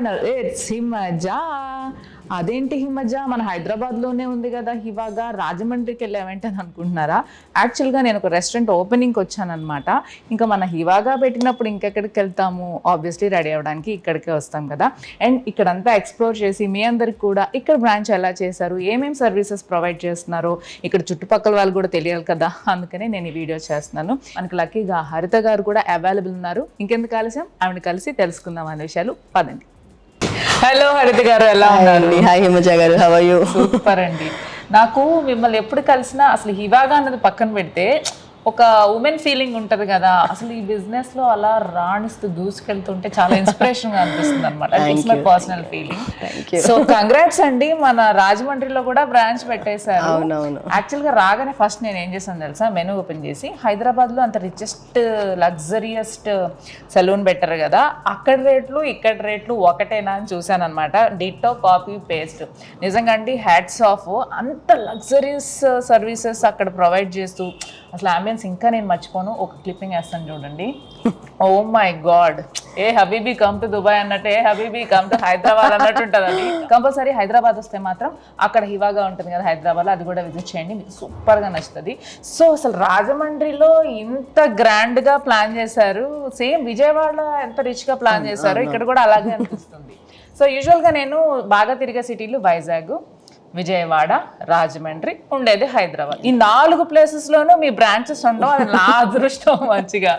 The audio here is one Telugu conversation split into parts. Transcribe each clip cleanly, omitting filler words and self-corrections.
అన్నారు, ఇట్స్ హిమజ. అదేంటి హిమజ, మన హైదరాబాద్లోనే ఉంది కదా హివాగా, రాజమండ్రికి వెళ్ళామేంటని అనుకుంటున్నారా? యాక్చువల్గా నేను ఒక రెస్టారెంట్ ఓపెనింగ్కి వచ్చానమాట. ఇంకా మన హివాగా పెట్టినప్పుడు ఇంకెక్కడికి వెళ్తాము, ఆబ్వియస్లీ రెడీ అవ్వడానికి ఇక్కడికే వస్తాం కదా. అండ్ ఇక్కడంతా ఎక్స్ప్లోర్ చేసి మీ అందరికి కూడా ఇక్కడ బ్రాంచ్ ఎలా చేశారు, ఏమేమి సర్వీసెస్ ప్రొవైడ్ చేస్తున్నారు, ఇక్కడ చుట్టుపక్కల వాళ్ళు కూడా తెలియాలి కదా, అందుకనే నేను ఈ వీడియో చేస్తున్నాను. మనకి లక్కీగా హరిత గారు కూడా అవైలబుల్ ఉన్నారు. ఇంకెందుకు ఆలస్యం, ఆవిడ కలిసి తెలుసుకుందాం అనే విషయాలు. పదండి. హలో హరిత గారు, ఎలా ఉన్నారు? హాయ్ హిమజ గారు, హౌ ఆర్ యు? సూపర్ అండి. నాకు మిమ్మల్ని ఎప్పుడు కలిసినా అసలు హివాగా అన్నది పక్కన పెడితే ఒక ఉమెన్ ఫీలింగ్ ఉంటది కదా, అసలు ఈ బిజినెస్ లో అలా రాణిస్తూ దూసుకెళ్తుంటే చాలా ఇన్స్పిరేషన్ గా అనిపిస్తుంది అనమాట. It's my personal feeling. So congrats అండి, మన రాజమండ్రిలో కూడా బ్రాంచ్ పెట్టేశారు. అవునవును. యాక్చువల్ గా రాగానే ఫస్ట్ నేను ఏం చేశాను తెలుసా, మెనూ ఓపెన్ చేసి హైదరాబాద్ లో అంత రిచెస్ట్ లగ్జరియస్ట్ సెలూన్ పెట్టారు కదా, అక్కడ రేట్లు ఇక్కడ రేట్లు ఒకటేనా అని చూసాను అనమాట. Ditto copy paste. నిజంగా అండి హ్యాట్స్ ఆఫ్. అంత లగ్జరియస్ సర్వీసెస్ అక్కడ ప్రొవైడ్ చేస్తూ అసలు అంబియన్స్ ఇంకా నేను మర్చిపోను. ఒక క్లిప్పింగ్ వేస్తాను చూడండి. ఓ మై గాడ్, ఏ హబీబీ కమ్ టు దుబాయ్ అన్నట్టు, ఏ హబీబీ కమ్ టు హైదరాబాద్ అన్నట్టు ఉంటుంది. అది కంపల్సరీ హైదరాబాద్ వస్తే మాత్రం అక్కడ హివాగా ఉంటుంది కదా హైదరాబాద్లో, అది కూడా విజిట్ చేయండి, మీకు సూపర్గా నచ్చుతుంది. సో అసలు రాజమండ్రిలో ఇంత గ్రాండ్గా ప్లాన్ చేశారు, సేమ్ విజయవాడ ఎంత రిచ్గా ప్లాన్ చేశారు, ఇక్కడ కూడా అలాగే అనిపిస్తుంది. సో యూజువల్గా నేను బాగా తిరిగే సిటీలు వైజాగ్, విజయవాడ, రాజమండ్రి, ఉండేది హైదరాబాద్. ఈ 4 ప్లేసెస్లోనూ మీ బ్రాంచెస్ ఉండవు, అది నా అదృష్టం మంచిగా.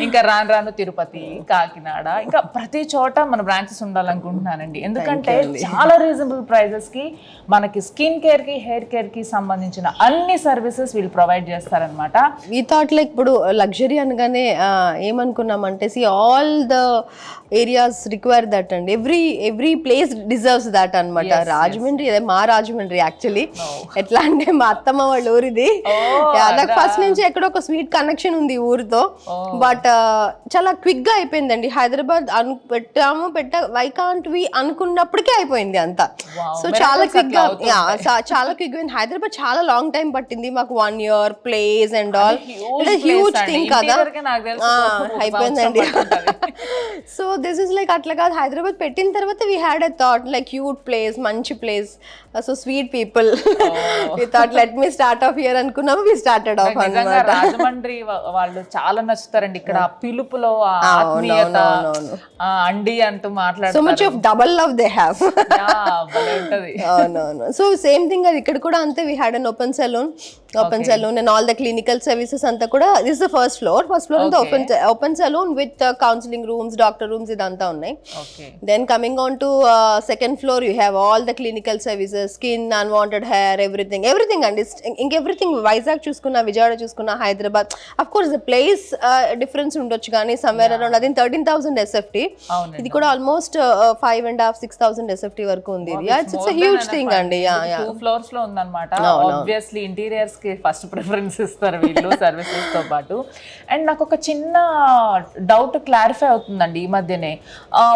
ఇంకా రాను రాను తిరుపతి, కాకినాడ, ఇంకా ప్రతి చోట మన బ్రాంచెస్ ఉండాలనుకుంటున్నానండి. ఎందుకంటే చాలా రీజనబుల్ ప్రైజెస్కి మనకి స్కిన్ కేర్కి, హెయిర్ కేర్కి సంబంధించిన అన్ని సర్వీసెస్ వీళ్ళు ప్రొవైడ్ చేస్తారనమాట. ఈ థాట్ లైక్ ఇప్పుడు లగ్జరీ అనగానే ఏమనుకున్నామంటే all the areas require that and every place deserves that అనమాట. రాజమండ్రి, అదే మా రాజమండ్రి యాక్చువల్లీ. ఎట్లా అంటే మా అత్తమ్మ వాళ్ళ ఊరిది. నాకు ఫస్ట్ నుంచి ఎక్కడో ఒక స్వీట్ కనెక్షన్ ఉంది ఊరితో. బట్ చాలా క్విక్ గా అయిపోయిందండి. హైదరాబాద్ వై కాంట్ వి అనుకున్నప్పటికే అయిపోయింది అంతా. సో చాలా క్విక్ గా, చాలా క్విక్ గా. హైదరాబాద్ చాలా లాంగ్ టైం పట్టింది మాకు, 1 year place and all. Huge thing కదా, అయిపోయిందండి. సో దిస్ ఇస్ లైక్ అట్లా కాదు, హైదరాబాద్ పెట్టిన తర్వాత we had a thought like cute place, మంచి place, so sweet people. We thought let me start off here అనుకున్నాము, వి స్టార్టెడ్ ఆఫ్ అన్నమాట. రాజమండ్రి వాళ్ళు చాలా నచ్చుతారండి. ఇక్కడ ఆ పిలుపులో ఆత్మీయత, అండి అంటూ మాట్లాడుతారు. So much of double love they have. అవునవును. సో సేమ్ థింగ్ అది ఇక్కడ కూడా అంతే. We had an open salon and all the clinical services అంతా కూడా. దిస్ ద ఫస్ట్ ఫ్లోర్ అంతా open salon with counselling rooms, doctor rooms, ఇదంతా ఉన్నాయి. Then coming on to second floor you have all the clinical services, skin, unwanted hair, everything అండి. ఇంకెవ్రీథింగ్. వైజాగ్ చూసుకున్నా, విజయవాడ చూసుకున్నా, Hyderabad, of course the place difference ఉండొచ్చు కానీ సమ్వేర్ అరౌండ్ అది 13,000 SFT. ఇది కూడా ఆల్మోస్ట్ 5,500-6,000 SFT వరకు ఉంది. ఇట్స్ హ్యూజ్ థింగ్ అండి. 2 floors లో ఉందన్నమాట. ఆబ్వియస్లీ ఇంటీరియర్స్ కి ఫస్ట్ ప్రిఫరెన్స్ ఇస్తారు వీళ్ళు సర్వీసెస్ తో పాటు. అండ్ నాకు ఒక చిన్న డౌట్ క్లారిఫై అవుతుందండి ఈ మధ్యనే.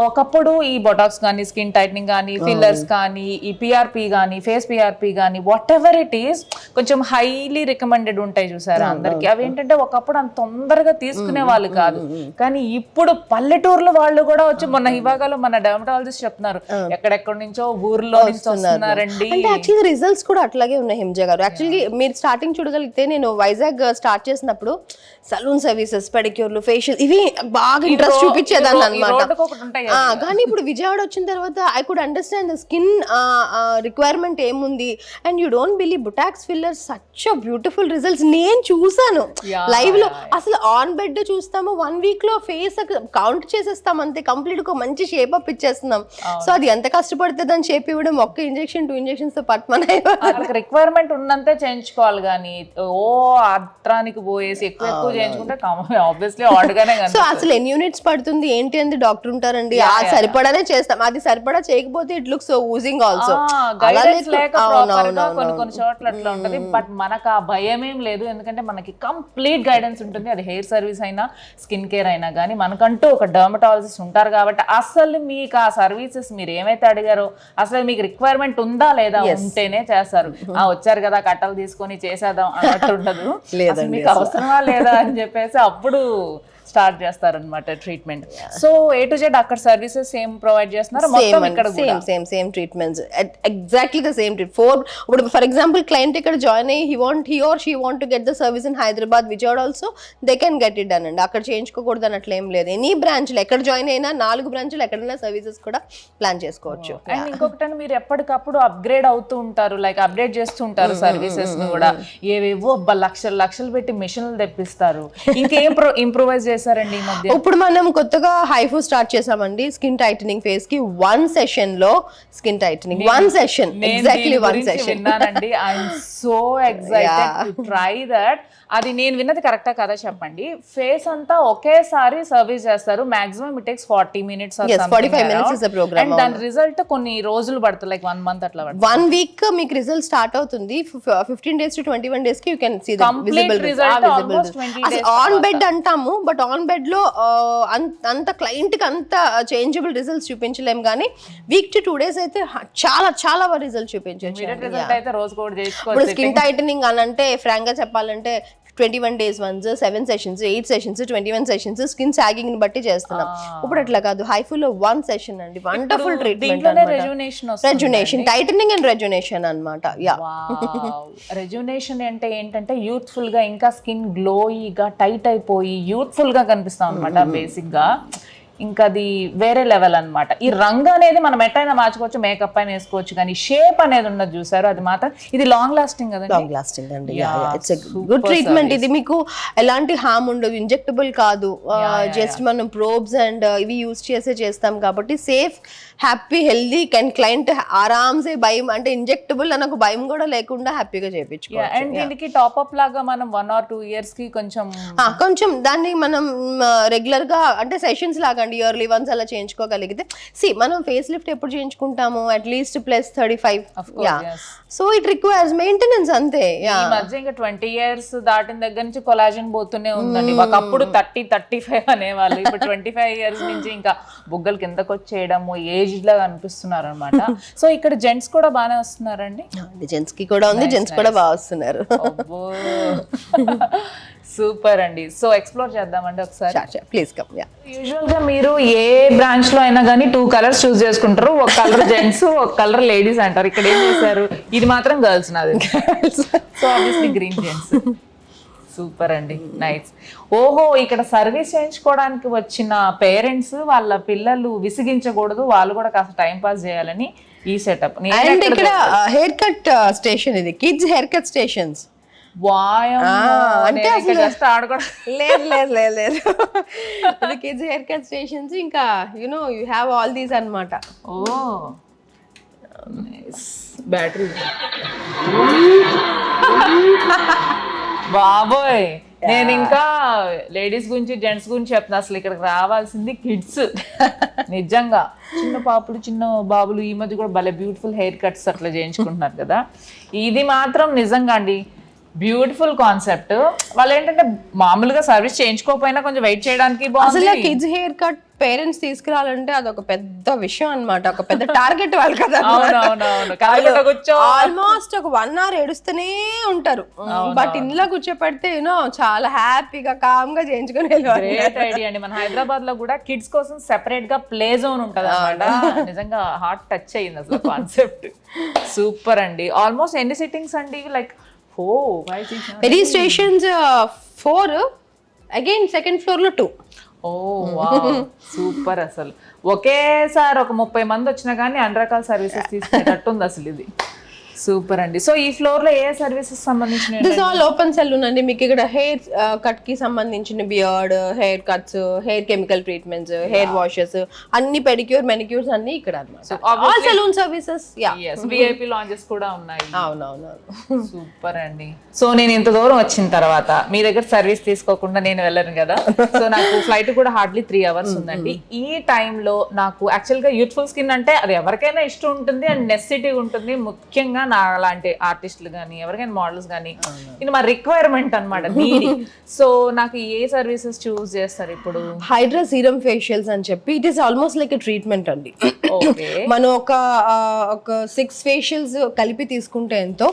ఒకప్పుడు ఈ బొటాక్స్ కానీ, స్కిన్ టైట్నింగ్ కానీ, ఫిల్లర్స్ కానీ, ఈ పిఆర్పి కానీ, ఫేస్ పిఆర్పి కానీ, వాట్ ఎవర్ ఇట్ ఈస్, కొంచెం హైలీ రికమెండెడ్ ఉంటాయి చూసారా అందరికి. అవి ఏంటంటే ఒకప్పుడు అంత తొందరగా తీసుకునే వాళ్ళు కాదు, కానీ ఇప్పుడు పల్లెటూర్ల వాళ్ళు కూడా వచ్చి, మొన్న హివాగాలో మన డెర్మటాలజిస్ట్ చెప్తున్నారు, ఎక్కడెక్కడి నుంచో ఊర్లో నుంచి వస్తున్నారండి. యాక్చువల్లీ రిజల్ట్స్ కూడా అట్లాగే ఉన్నాయి హిమజ గారు. యాక్చువల్లీ మీరు స్టార్టింగ్ చూడగలిగితే, నేను వైజాగ్ స్టార్ట్ చేసినప్పుడు సలూన్ సర్వీసెస్, పెడిక్యూర్లు, ఫేషియల్, ఇవి బాగా ఇంట్రెస్ట్ చూపించేదాన్ని అనమాట. కానీ ఇప్పుడు విజయవాడ వచ్చిన తర్వాత I could understand the skin requirement ఏముంది. And you don't believe, botox, fillers, such beautiful results నేను చూసాను లైవ్ లో. అసలు ఆన్ బెడ్ చూస్తాము, 1 week లో ఫేస్ కౌంట్ చేసేస్తాం అంతే, కంప్లీట్ గా మంచి షేప్ అప్ ఇచ్చేస్తున్నాం. సో అది ఎంత కష్టపడితే దాన్ని షేప్ ఇవ్వడం, ఒక్క ఇంజెక్షన్ 2 injections తో పట్టమని రిక్వైర్మెంట్ ఉన్నంతే చేయించుకోవాలి కానీ ఓ అత్రానికి పోయేసి ఎక్కువ చేయించుకుంటే ఆబ్వియస్లీ ఆడ్ గానే. సో అసలు ఎన్ని యూనిట్స్ పడుతుంది ఏంటి అని డాక్టర్ ఉంటారండి, ఆ సరిపడానే చేస్తాం. అది సరిపడా చేయకపోతే it looks so oozing also. కొన్ని చోట్ల అట్లా ఉంటది. బట్ మనకు ఆ భయం ఏం లేదు, ఎందుకంటే మనకి కంప్లీట్ గైడెన్స్ ఉంటుంది. అది హెయిర్ సర్వీస్ అయినా, స్కిన్ కేర్ అయినా కానీ మనకంటూ ఒక డర్మటాలజిస్ట్ ఉంటారు కాబట్టి అసలు మీకు ఆ సర్వీసెస్ మీరు ఏమైతే అడిగారో అసలు మీకు రిక్వైర్మెంట్ ఉందా లేదా, ఉంటేనే చేస్తారు. వచ్చారు కదా కట్టలు తీసుకొని చేసేద్దాం అన్నట్టు ఉండదు, మీకు అవసరమా లేదా అని చెప్పేసి అప్పుడు స్టార్ట్ చేస్తారనమాట treatment. So A to Z అక్కడ సర్వీసెస్ సేమ్ ప్రొవైడ్ చేస్తున్నారు మొత్తం ఇక్కడ కూడా same treatments exactly the same treat ఇప్పుడు ఫర్ ఎగ్జాంపుల్ క్లయింట్ ఇక్కడ జాయిన్ అయ్యి he or she want to get the service in Hyderabad, Vijayawada also they can get it done అండి. అక్కడ చేయించుకోకూడదు అని అట్లా ఏం లేదు. ఎనీ బ్రాంచ్ లో ఎక్కడ జాయిన్ అయినా 4 బ్రాంచ్లు ఎక్కడైనా సర్వీసెస్ కూడా ప్లాన్ చేసుకోవచ్చు. అండ్ ఇంకొకటి మీరు ఎప్పటికప్పుడు అప్గ్రేడ్ అవుతూ ఉంటారు, లైక్ అప్డేట్ చేస్తూ ఉంటారు సర్వీసెస్ ని కూడా. ఏవేవో లక్షలు పెట్టి మిషన్లు తెప్పిస్తారు. ఇంకేం ఇంప్రూవైజ్ చేశారండి ఈ మధ్య? ఇప్పుడు మనం కొత్తగా హైఫు స్టార్ట్ చేసామండి స్కిన్ టైటనింగ్ ఫేస్ కి 1 సెషన్ లో skin tightening 1 session exactly 1 session విన్నానండి. I'm so excited to try that. అది నేను విన్నది కరెక్టా కదా చెప్పండి? ఫేస్ అంతా ఒకేసారి సర్వీస్ చేస్తారు, maximum it takes 40 minutes or 45 minutes is the program. And దాని రిజల్ట్ కొన్ని రోజులు పడుతుంది, లైక్ 1 month అట్లా పడుతుంది. 1 week మీకు రిజల్ట్ స్టార్ట్ అవుతుంది. 15 days to 21 days కి you can see the visible result. Almost 20 days on bed అంటాము, బట్ ఆన్ బెడ్ లో అంత క్లయింట్ కి అంత చేంజబుల్ రిజల్ట్స్ చూపించలేం, కానీ వీక్ టు 2 days అయితే చాలా రిజల్ట్ చూపించవచ్చు. రిజల్ట్ అయితే రోజు కూడా ఇప్పుడు చేసుకోవచ్చు. స్కిన్ టైటనింగ్ అని అంటే ఫ్రాంక్ గా చెప్పాలంటే 21 days once, 7 sessions, 8 sessions, 21 sessions skin sagging ని బట్టి చేస్తున్నాం. ఇప్పుడు అట్లా కాదు, హైఫుల్ లో 1 session అండి. Wonderful treatment rejuvenation, titling and rejuvenation అన్నమాట. యా, రెజ్యునేషన్ అంటే ఏంటంటే యూత్ఫుల్ గా, ఇంకా స్కిన్ గ్లోయిగా టైట్ అయిపోయి యూత్ఫుల్ గా కనిపిస్తాం అనమాట బేసిక్ గా. ఇంకా అది వేరే లెవెల్ అన్నమాట. ఈ రంగు అనేది మనం ఎట్టయినా మార్చుకోవచ్చు, మేకప్ అయినా వేసుకోవచ్చు, కానీ షేప్ అనేది ఉన్నది చూసారు, అది మాత్రం ఇది లాంగ్ లాస్టింగ్ కదా. లాంగ్ లాస్టింగ్ అండి. It's a good treatment. ఇది మీకు ఎలాంటి హార్మ్ ఉండదు, ఇంజెక్టబుల్ కాదు, జస్ట్ మనం ప్రోబ్స్ అండ్ ఇవి యూజ్ చేస్తాం కాబట్టి సేఫ్, హ్యాపీ, హెల్దీ క్లయింట్ ఆరామ్సే భయం అంటే ఇంజెక్టబుల్ అని ఒక భయం కూడా లేకుండా హ్యాపీగా చేయించుకోవచ్చు. అండ్ దీనికి టాప్ అప్ లాగా మనం 1 or 2 years కి కొంచెం దాన్ని మనం రెగ్యులర్ గా అంటే సెషన్స్ లాగా అండి, ఇయర్లీ వన్స్ అలా చేయించుకోగలిగితే. మనం ఫేస్ లిఫ్ట్ ఎప్పుడు చేయించుకుంటాము? At least +35. So it requires maintenance అంతే. ఈ మధ్య ఇంకా 20 years దాటిన దగ్గర నుంచి కొలాజన్ పోతూనే ఉందండి. ఒకప్పుడు 30-35 అనేవాళ్ళు, ఇప్పుడు 25 years నుంచి ఇంకా బుగ్గలు కిందకు వచ్చేయడము, ఏజ్ లాగా అనిపిస్తున్నారు అనమాట. సో ఇక్కడ జెంట్స్ కూడా బాగానే వస్తున్నారండి. జెంట్స్ కి కూడా ఉంది, జెంట్స్ కూడా బాగా వస్తున్నారు. సూపర్ అండి. సో ఎక్స్ప్లోర్ చేద్దామండి ఒకసారి, ప్లీజ్ కమ్. యూజువల్ గా మీరు ఏ బ్రాంచ్ లో అయినా కానీ 2 colors చూస్ చేసుకుంటారు. ఒక కలర్ జెంట్స్, ఒక కలర్ లేడీస్ అంటారు. ఇక్కడ ఏం చేశారు? ఇది మాత్రం గర్ల్స్ నాది. So obviously green gents. Super అండి, నైస్. ఓహో, ఇక్కడ సర్వీస్ చేయించుకోవడానికి వచ్చిన పేరెంట్స్ వాళ్ళ పిల్లలు విసిగించకూడదు, వాళ్ళు కూడా కాస్త టైం పాస్ చేయాలని ఈ సెటప్. అండ్ ఇక్కడ హెయిర్ కట్ స్టేషన్, ఇది కిడ్స్ హెయిర్ కట్ స్టేషన్స్. అంటే జస్ట్ ఆడుకోవడం లేదు, ఇది కిడ్స్ హెయిర్ కట్ స్టేషన్స్. ఇంకా యు హ్యావ్ ఆల్ దీస్ అన్నమాట. ఓ బ్యాటరీ బాబోయ్, నేను ఇంకా లేడీస్ గురించి జెంట్స్ గురించి చెప్తున్నా. అసలు ఇక్కడికి రావాల్సింది కిడ్స్. నిజంగా చిన్న పాపులు, చిన్న బాబులు ఈ మధ్య కూడా భలే బ్యూటిఫుల్ హెయిర్ కట్స్ అట్లా చేయించుకుంటున్నారు కదా. ఇది మాత్రం నిజంగా అండి బ్యూటిఫుల్ కాన్సెప్ట్. వాళ్ళు ఏంటంటే మామూలుగా సర్వీస్ చేయించుకోకపోయినా కొంచెం వెయిట్ చేయడానికి బాగుంది. అసలు కిడ్స్ హెయిర్ కట్ పేరెంట్స్ తీసుకురావాలంటే అదొక పెద్ద విషయం అన్నమాట, ఒక పెద్ద టార్గెట్ వాళ్ళు కదా. ఆల్మోస్ట్ ఒక 1 hour ఏడుస్తూనే ఉంటారు, బట్ ఇంట్లో కూర్చోపెడితే చాలా హ్యాపీగా కామ్ గా చేయించుకుని వెళ్ళాలి. గ్రేట్ ఐడియా అండి. మన హైదరాబాద్ లో కూడా కిడ్స్ కోసం సెపరేట్ గా ప్లే జోన్ ఉంటది అన్నమాట. నిజంగా హార్ట్ టచ్ అయ్యింది అసలు కాన్సెప్ట్. సూపర్ అండి. ఆల్మోస్ట్ ఎన్ని సిట్టింగ్స్ అండి? Like 4, 5, 6 registrations 4, again second floor లో 2. ఓ వావ్, సూపర్. అసలు ఒకేసారి ఒక 30 మంది వచ్చినా కానీ అన్ని రకాల సర్వీసెస్ తీసుకునేటట్టు ఉంది అసలు ఇది. సూపర్ అండి. సో ఈ ఫ్లోర్ లో ఏ సర్వీసెస్ సంబంధించిన? దిస్ ఆల్ ఓపెన్ సెలూన్ అండి. మీకు ఇక్కడ హెయిర్ కట్ కి సంబంధించిన beard, hair cuts, hair chemical treatments, hair washes, అన్ని పెడిక్యూర్, మెనిక్యూర్స్ అన్ని ఇక్కడ అన్నమాట. All salon services. VIP lounges కూడా ఉన్నాయి. అవునవును. సూపర్ అండి. సో నేను ఇంత దూరం వచ్చిన తర్వాత మీ దగ్గర సర్వీస్ తీసుకోకుండా నేను వెళ్ళను కదా. సో నాకు ఫ్లైట్ కూడా హార్డ్లీ 3 hours ఉందండి. ఈ టైంలో నాకు యాక్చువల్ గా యూత్ఫుల్ స్కిన్ అంటే అది ఎవరికైనా ఇష్టం ఉంటుంది అండ్ నెసెసిటీ ఉంటుంది. ముఖ్యంగా ఎవరికైనా నా అలాంటి ఆర్టిస్టులు కానీ ఎవరికైనా మోడల్స్ కానీ ఇది మా రిక్వైర్మెంట్ అనమాట నీడి. సో నాకు ఏ సర్వీసెస్ చూస్ చేస్తారు ఇప్పుడు? హైడ్రా సీరం ఫేషియల్స్ అని చెప్పి it is almost like a treatment అండి. మనం ఒక 6 ఫేషియల్స్ కలిపి తీసుకుంటే ఎంతో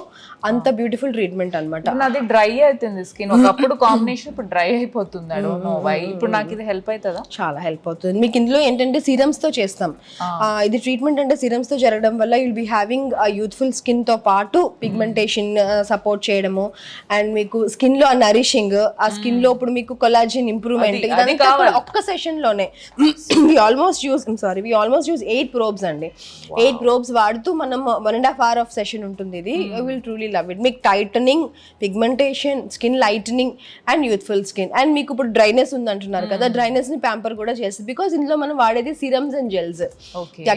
అంత బ్యూటిఫుల్ ట్రీట్మెంట్ అనమాట. నాది డ్రై అవుతుంది స్కిన్, ఒకప్పుడు కాంబినేషన్ ఇప్పుడు డ్రై అయిపోతుంది. I don't know why. ఇప్పుడు నాకు ఇది హెల్ప్ అవుతుందా? చాలా హెల్ప్ అవుతుంది. మీకు ఇందులో ఏంటంటే సీరమ్స్ తో చేస్తాం. ఇది ట్రీట్మెంట్ అంటే సీరమ్స్ తో జరగడం వల్ల you'll be having youthful skin తో పాటు పిగ్మెంటేషన్ సపోర్ట్ చేయడము అండ్ మీకు స్కిన్ లో నరిషింగ్, ఆ స్కిన్ లో ఇప్పుడు మీకు కొలాజిన్ ఇంప్రూవ్మెంట్, ఇదంతా ఒక్క సెషన్ లోనే వి ఆల్మోస్ట్ యూస్ 8 probes అండి. 8 probes వాడుతూ మనం 1.5 hour ఆఫ్ సెషన్ ఉంటుంది. ఇది you will truly love it. మీకు tightening, pigmentation, skin lightening and youthful skin. And మీకు ఇప్పుడు డ్రైనెస్ ఉంది అంటున్నారు కదా, డ్రైనెస్ ని ప్యాంపర్ కూడా చేస్తుంది. బికాస్ ఇందులో మనం వాడేది serums and gels,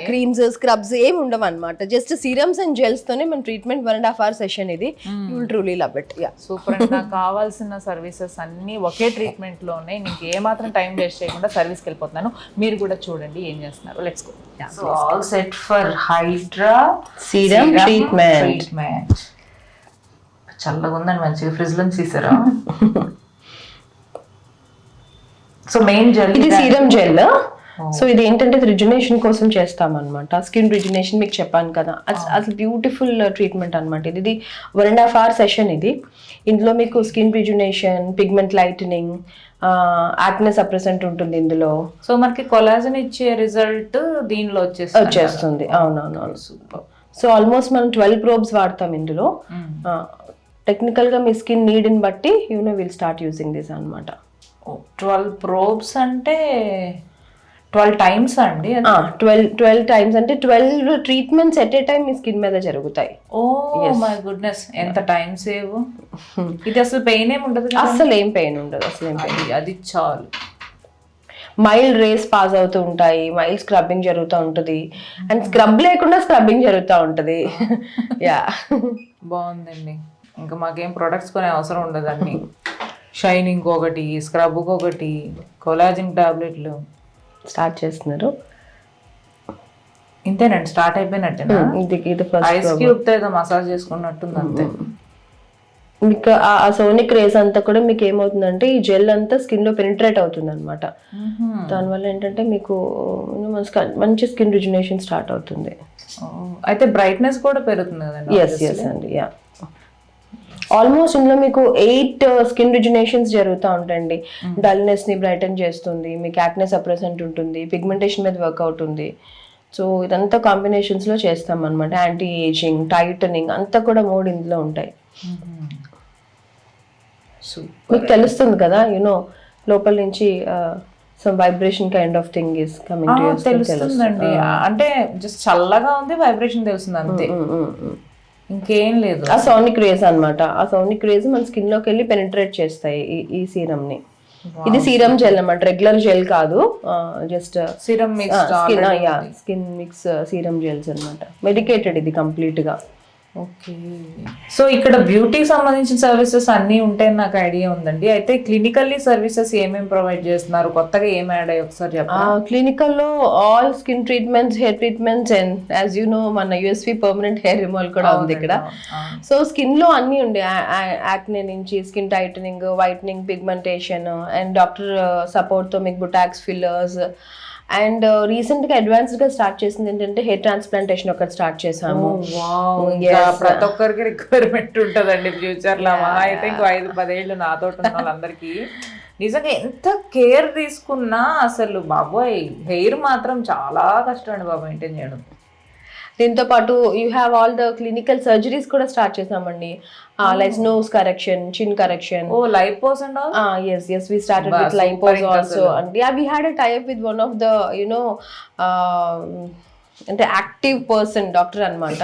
creams, scrubs ఏమి ఉండవు అనమాట. జస్ట్ సీరమ్స్ అండ్ జెల్స్ తోనే మన ట్రీట్మెంట్ 1.5 hour సెషన్ ఇది. You will truly love it. Super అండి. నాకు కావాల్సిన సర్వీసెస్ అన్ని ఒకే ట్రీట్మెంట్ లో ఉన్నాయి. నీకు ఏ మాత్రం టైం వేస్ట్ చేయకుండా సర్వీస్కి వెళ్ళిపోతున్నాను. మీరు కూడా చూడండి ఏం చేస్తున్నారు. Let's go. So all set for hydra serum treatment. చల్లగా ఉందండి, మంచిగా ఫ్రిడ్జ్ లో తీసారా? సో మెయిన్ జెల్, ఇది సీరం జెల్. సో ఇది ఏంటంటే రిజునేషన్ కోసం చేస్తాం అనమాట. స్కిన్ రిజునేషన్ మీకు చెప్పాను కదా, అసలు బ్యూటిఫుల్ ట్రీట్మెంట్ అనమాట. ఇది 1.5 hour సెషన్. ఇది ఇందులో మీకు skin rejuvenation, pigment lightening, acne suppressant ఉంటుంది ఇందులో. సో మనకి కొలాజన్ ఇచ్చే రిజల్ట్ దీనిలో వచ్చేస్తుంది. అవునవునవును. సూపర్. సో ఆల్మోస్ట్ మనం 12 probes వాడతాం ఇందులో. టెక్నికల్ గా మీ స్కిన్ నీడ్ ని బట్టి విల్ స్టార్ట్ యూజింగ్ దిస్ అనమాట. 12 probes అంటే 12 times అండి? 12 times అంటే 12 treatments at a time me skin మీద జరుగుతాయి. ఓ మై గుడ్నెస్, ఎంత టైం సేవ్. ఇది అసలు పెయిన్ ఏమి ఉండదు? అసలు ఏం పెయిన్ ఉండదు. అసలు ఏం పెయిన్. అది చాలు. మైల్డ్ రేస్ పాస్ అవుతూ ఉంటాయి, మైల్డ్ స్క్రబ్బింగ్ జరుగుతూ ఉంటుంది, అండ్ స్క్రబ్ లేకుండా స్క్రబ్బింగ్ జరుగుతూ ఉంటుంది. యా, బాగుందండి. ఇంకా మాకేం ప్రొడక్ట్స్ కొనే అవసరం ఉండదు. అన్ని షైనింగ్ ఒకటి, స్క్రబ్ ఒకటి, కొలాజిన్ టాబ్లెట్లు. స్టార్ట్ చేస్తున్నారు. ఇంతేనండి, స్టార్ట్ అయిపోయినట్టేనా? ఐస్ క్యూబ్ తో ఏదో మసాజ్ చేసుకున్నట్టుంది అంతే. మీకు ఆ సోనిక్ రేస్ అంతా కూడా మీకు ఏమవుతుందంటే ఈ జెల్ అంతా స్కిన్ లో పెనిట్రేట్ అవుతుంది అనమాట. దానివల్ల ఏంటంటే మీకు మంచి స్కిన్ రిజునేషన్ స్టార్ట్ అవుతుంది. అయితే బ్రైట్నెస్ కూడా పెరుగుతుంది కదండి? ఎస్ అండి. యా, ఆల్మోస్ట్ ఇందులో మీకు 8 స్కిన్ రిజునేషన్స్ జరుగుతూ ఉంటాయండి. డల్నెస్ ని బ్రైటన్ చేస్తుంది, మీకు యాక్నే సప్రెసెంట్ ఉంటుంది, పిగ్మెంటేషన్ మీద వర్క్అవుట్ ఉంది. సో ఇదంతా కాంబినేషన్స్ లో చేస్తాం అనమాట. యాంటీ ఏజింగ్, టైటనింగ్ అంతా కూడా 3 ఇందులో ఉంటాయి. మీకు తెలుస్తుంది కదా లోపల నుంచి some vibration kind of thing is coming to your skin. తెలుస్తుందండి. అంటే జస్ట్ చల్లగా ఉంది, వైబ్రేషన్ తెలుస్తుంది అంతే, ఇంకేం లేదు. ఆ సోనిక్ రేస్ అనమాట. ఆ సోనిక్ రేస్ మన స్కిన్ లోకి వెళ్ళి పెనిట్రేట్ చేస్తాయి ఈ సీరం ని. ఇది సీరం జెల్ అన్నమాట, రెగ్యులర్ జెల్ కాదు. Just serum mix, skin mix serum gels అన్నమాట. మెడికేటెడ్ ఇది కంప్లీట్ గా. ఓకే. సో ఇక్కడ బ్యూటీకి సంబంధించిన సర్వీసెస్ అన్నీ ఉంటాయని నాకు ఐడియా ఉందండి. అయితే క్లినికల్లీ సర్వీసెస్ ఏమేమి ప్రొవైడ్ చేస్తున్నారు, కొత్తగా ఏం యాడ్ అయ్యి ఒకసారి చెప్పండి. క్లినికల్ లో all skin treatments, hair treatments and as you know మన యూఎస్వి పర్మనెంట్ హెయిర్ రిమూవల్ కూడా ఉంది ఇక్కడ. సో స్కిన్ లో అన్ని ఉండే, యాక్నే నుంచి skin titling, whitening, pigmentation and doctor support తో మీకు బుటాక్స్, ఫిల్లర్స్. అండ్ రీసెంట్ గా అడ్వాన్స్డ్ గా స్టార్ట్ చేసింది ఏంటంటే హెయిర్ ట్రాన్స్ప్లాంటేషన్ ఒకటి స్టార్ట్ చేసాము. ప్రతి ఒక్కరికి రిక్వైర్మెంట్ ఉంటదండి ఫ్యూచర్ లో. అయితే ఇంకో 5-10 ఏళ్ళు నాతో ఉన్న వాళ్ళందరికీ నిజంగా ఎంత కేర్ తీసుకున్నా అసలు బాబోయ్ హెయిర్ మాత్రం చాలా కష్టం అండి బాబు మెయింటైన్ చేయడం. దీంతో పాటు you have all the clinical surgeries కూడా స్టార్ట్ చేసామండి. Like nose correction, chin correction. Oh, lipos and all? Yes, we started with lipos also. And yeah, we had a tie-up with one of the, అంటే యాక్టివ్ పర్సన్ డాక్టర్ అనమాట.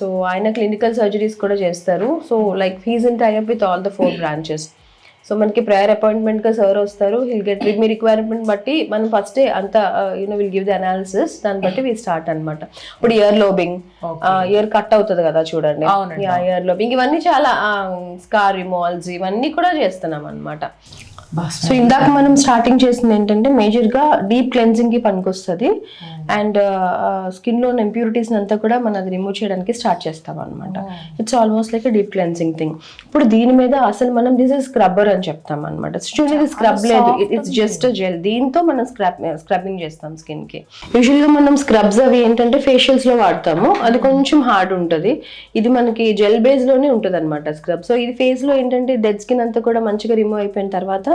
సో ఆయన క్లినికల్ సర్జరీస్ కూడా చేస్తారు. So like he's in tie up with all the 4 branches. So మనకి ప్రేయర్ అపాయింట్మెంట్ గా సార్ వస్తారు. హిల్ గెట్ మీ రిక్వైర్మెంట్ బట్టి మనం ఫస్ట్ అంతా విల్ గివ్ ది అనాలిసిస్, దాన్ని బట్టి వి స్టార్ట్ అనమాట. ఇప్పుడు ఇయర్ లోబింగ్, ఇయర్ కట్ అవుతుంది కదా చూడండి, ఇయర్ లోబింగ్, ఇవన్నీ చాలా స్కార్ రిమూవల్స్ ఇవన్నీ కూడా చేస్తున్నాం అనమాట. సో ఇందాక మనం స్టార్టింగ్ చేసింది ఏంటంటే మేజర్గా డీప్ క్లెన్జింగ్కి పనికొస్తుంది అండ్ స్కిన్లో ఉన్న ఇంప్యూరిటీస్ అంతా కూడా మనం అది రిమూవ్ చేయడానికి స్టార్ట్ చేస్తాం అనమాట. It's almost like deep cleansing thing. ఇప్పుడు దీని మీద అసలు మనం దిస్ ఇస్ స్క్రబ్బర్ అని చెప్తాం అనమాట. చూడండి స్క్రబ్ లేదు, ఇట్స్ జస్ట్ జెల్. దీంతో మనం స్క్రబ్బింగ్ చేస్తాం స్కిన్కి. యూజువల్గా మనం స్క్రబ్స్ అవి ఏంటంటే ఫేషియల్స్లో వాడతాము, అది కొంచెం హార్డ్ ఉంటుంది. ఇది మనకి జెల్ బేస్లోనే ఉంటుంది అనమాట స్క్రబ్. సో ఇది ఫేస్లో ఏంటంటే డెడ్ స్కిన్ అంతా కూడా మంచిగా రిమూవ్ అయిపోయిన తర్వాత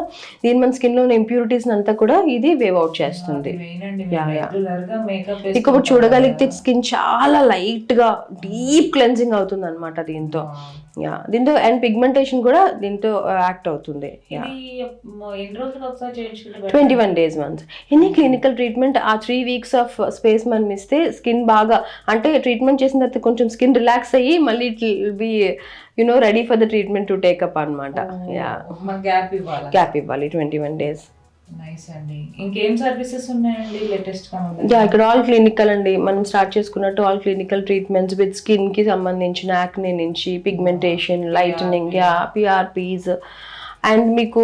దీని మన స్కిన్లో ఉన్న ఇంప్యూరిటీస్ అంతా కూడా ఇది వేవ్ అవుట్ చేస్తుంది. ఇప్పుడు చూడగలిగితే స్కిన్ చాలా లైట్ గా డీప్ క్లెన్జింగ్ అవుతుంది అనమాట దీంతో. దీంతో అండ్ పిగ్మెంటేషన్ కూడా దీంతో యాక్ట్ అవుతుంది. 21 days once. Any clinical treatment ఆ 3 weeks ఆఫ్ స్పేస్ మనం ఇస్తే స్కిన్ బాగా అంటే ట్రీట్మెంట్ చేసిన తర్వాత కొంచెం స్కిన్ రిలాక్స్ అయ్యి మళ్ళీ it will be ready for the treatment to take up అనమాట. గ్యాప్ ఇవ్వాలి 21 days. నైస్ అండి. ఇంకేం సర్వీసెస్ ఉన్నాయండి లేటెస్ట్ గా? ఇక్కడ ఆల్ క్లినికల్ అండి. మనం స్టార్ట్ చేసుకున్నట్టు all clinical treatments with skin కి సంబంధించిన యాక్నే నుంచి పిగ్మెంటేషన్, లైటనింగ్, పిఆర్పీస్ అండ్ మీకు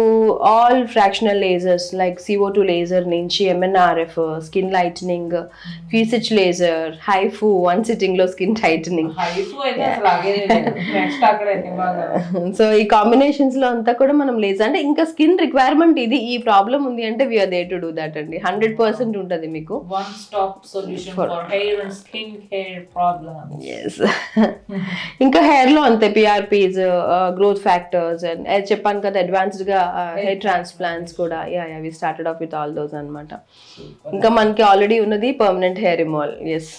all fractional lasers like CO2 laser నుంచి MNRF, స్కిన్ లైటనింగ్, ఫీసిచ్ లేజర్, హైఫు, 1 sitting లో స్కిన్ టైటనింగ్. సో ఈ కాంబినేషన్స్ లో అంతా కూడా మనం లేజర్ అంటే ఇంకా స్కిన్ రిక్వైర్మెంట్ ఇది ఈ ప్రాబ్లం ఉంది అంటే we are there to do that అండి. 100% ఉంటుంది మీకు. One stop solution for hair and skin care problems. Yes. ఇంకా హెయిర్ లో అంతే పిఆర్పీస్, గ్రోత్ ఫ్యాక్టర్స్ అండ్ చెప్పాను కదా అడ్వాన్స్డ్ గా హెయిర్ ట్రాన్స్ప్లాంట్స్ కూడా we started off with all those అన్నమాట. ఇంకా మనకి ఆల్రెడీ ఉన్నది permanent hair removal. Yes.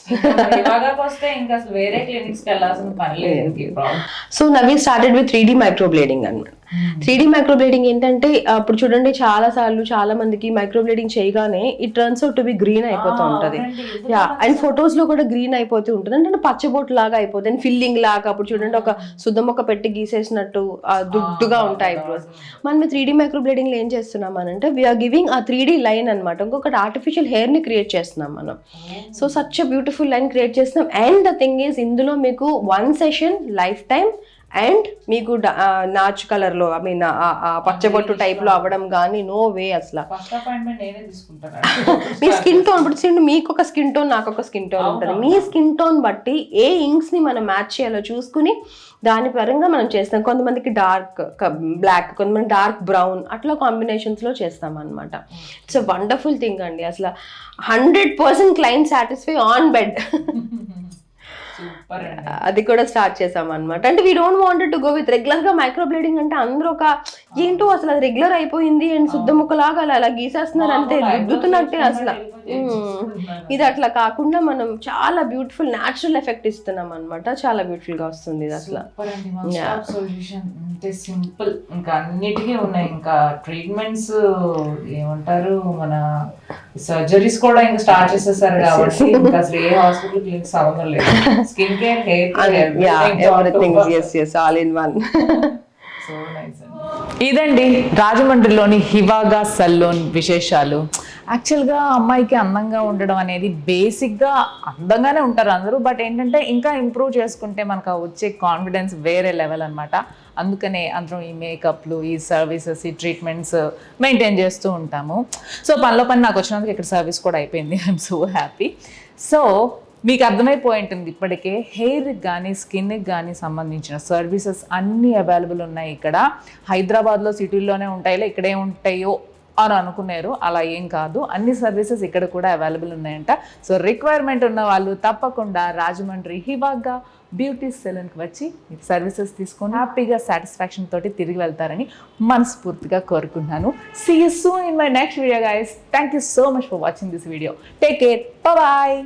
So now we started with 3D microblading అన్నమాట. 3D మైక్రోబ్లేడింగ్ ఏంటంటే ఇప్పుడు చూడండి చాలా మందికి మైక్రోబ్లేడింగ్ చేయగానే it turns out to be green అయిపోతూ ఉంటది. అండ్ ఫొటోస్ లో కూడా గ్రీన్ అయిపోతూ ఉంటుంది అంటే పచ్చబొట్టు లాగా అయిపోతుంది అండ్ ఫిల్లింగ్ లాగా. అప్పుడు చూడండి ఒక సుద్దమొక్క పెట్టి గీసేసినట్టు దుడ్డుగా ఉంటాయి బ్రోస్. మనం 3D మైక్రోబ్లేడింగ్ లో ఏం చేస్తున్నాం అని అంటే వీఆర్ గివింగ్ ఆ 3D లైన్ అనమాట. ఇంకొకటి ఆర్టిఫిషియల్ హెయిర్ ని క్రియేట్ చేస్తున్నాం మనం. So such beautiful line create చేస్తున్నాం. అండ్ ద థింగ్ ఈస్ ఇందులో మీకు 1 session లైఫ్ టైం అండ్ మీకు నాచ్ కలర్ లో ఐ మీన్ పచ్చబొట్టు టైప్ లో అవ్వడం కానీ నో వే అసలు. మీ స్కిన్ టోన్ ఇప్పుడు మీకు ఒక స్కిన్ టోన్ నాకు ఒక స్కిన్ టోన్ ఉంటుంది. మీ స్కిన్ టోన్ బట్టి ఏ ఇంక్స్ ని మనం మ్యాచ్ చేయాలో చూసుకుని దాని పరంగా మనం చేస్తాం. కొంతమందికి డార్క్ బ్లాక్, కొంతమంది డార్క్ బ్రౌన్ అట్లా కాంబినేషన్స్ లో చేస్తాం అనమాట. ఇట్స్ అ వండర్ఫుల్ థింగ్ అండి. అసలు 100% క్లయింట్ సాటిస్ఫై ఆన్ బెడ్. అది కూడా స్టార్ట్ చేసాం అనమాట. అంటే we don't wanted to go with regular గా మైక్రోబ్లేడింగ్ అంటే అందరూ ఒక ఏంటో అసలు అది రెగ్యులర్ అయిపోయింది అండ్ శుద్ధ ముక్కలాగా అలా గీసేస్తున్నారు అంతే రుద్దుతున్నట్టే అసలు. ఇది అట్లా కాకుండా మనం చాలా బ్యూటిఫుల్ న్యాచురల్ ఎఫెక్ట్ ఇస్తున్నాం అనమాట. చాలా బ్యూటిఫుల్ గా వస్తుంది ఇది అసలు. సింపుల్ ఇంకా అన్నిటికీ ఉన్నాయి. ఇంకా ట్రీట్మెంట్స్ ఏమంటారు మన సర్జరీస్ కూడా ఇంకా స్టార్ట్ చేసేసారు కాబట్టి ఇంకా అసలు ఏ హాస్పిటల్ క్లినిక్స్ అవసరం లేదు. Skin care, hair care, everything. yes all in one. So nice. ఇదండి రాజమండ్రిలోని హివాగా సలూన్ విశేషాలు. యాక్చువల్గా అమ్మాయికి అందంగా ఉండడం అనేది బేసిక్గా అందంగానే ఉంటారు అందరూ, బట్ ఏంటంటే ఇంకా ఇంప్రూవ్ చేసుకుంటే మనకు వచ్చే కాన్ఫిడెన్స్ వేరే లెవెల్ అనమాట. అందుకనే అందరం ఈ మేకప్లు, ఈ సర్వీసెస్, ఈ ట్రీట్మెంట్స్ మెయింటైన్ చేస్తూ ఉంటాము. సో పనిలో పని నాకు వచ్చినందుకు ఇక్కడ సర్వీస్ కూడా అయిపోయింది. I'm so happy. సో మీకు అర్థమైపోయి ఉంటుంది ఇప్పటికే హెయిర్కి కానీ స్కిన్కి కానీ సంబంధించిన సర్వీసెస్ అన్నీ అవైలబుల్ ఉన్నాయి ఇక్కడ. హైదరాబాద్లో సిటీల్లోనే ఉంటాయిలే ఇక్కడే ఉంటాయో అని అనుకున్నారు, అలా ఏం కాదు. అన్ని సర్వీసెస్ ఇక్కడ కూడా అవైలబుల్ ఉన్నాయంట. సో రిక్వైర్మెంట్ ఉన్న వాళ్ళు తప్పకుండా రాజమండ్రి హివాగా బ్యూటీ సెలూన్కి వచ్చి సర్వీసెస్ తీసుకొని హ్యాపీగా సాటిస్ఫాక్షన్ తోటి తిరిగి వెళ్తారని మనస్ఫూర్తిగా కోరుకుంటున్నాను. See you soon in my next video guys. Thank you so much for watching this video. Take care. Bye bye.